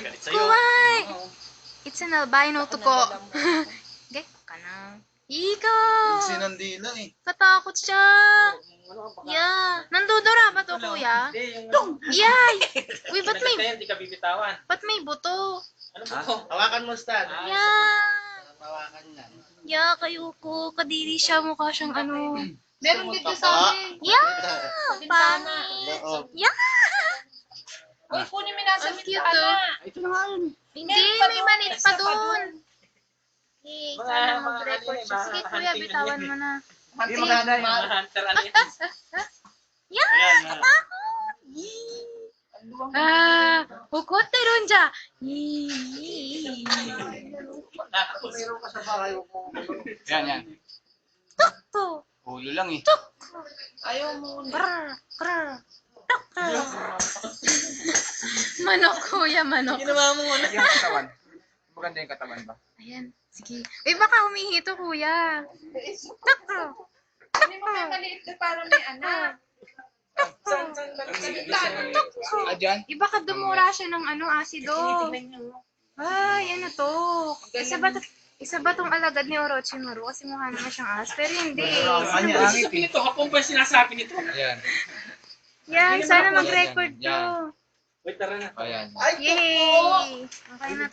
Kuwai! It's an albino tuko. Gay ka na. Ikaw! Sinandila eh. Katakot siya. Yeah. Nandudura ba to, kuya? Yay! Uy, Hindi ka bibitawan. ba't may buto? Ano ba to? Hawakan mo, Stan. Yeah! Hawakan yan. Yeah, kayo ko. Kadiri siya. Mukha siyang ano. Meron dito sa amin. Yeah! Pani! Loob. Yeah! Uy, kunin mo nasa Ang cute, bintana. Ito na nga yun. Hindi, may maliit pa dun. Okay, sana mag-record siya. Sige, kuya, bitawan mo na. Hindi maganda yun. Mga hunter ano yun? Yeah! Ayan, Katakot! Ah! Hukot na ron dya! Tapos, Meron ka sa bahay mo. Yan. Tukto! Ulo lang eh. Ayaw mo. Brr! Brr! Tukto! Manok, kuya, manok. ginawa mo ano? Yung katawan. Maganda yung katawan ba? Ayan, sige. Eh, baka humihi to, kuya. Tukto! Hindi mo may maliit na para may anak. Sa bintana. Ah, dyan? Iba ka dumura siya ng ano, asido. Ay, ano to? Isa ba tong alagad ni Orochimaru? Kasi mukha naman siyang as. Pero hindi. Pangit eh. Ito, hapon pa yung sinasabi nito. Ayan. Yan, sana mag-record Yan. to. Wait, tara na. Ayan. Yay! Okay na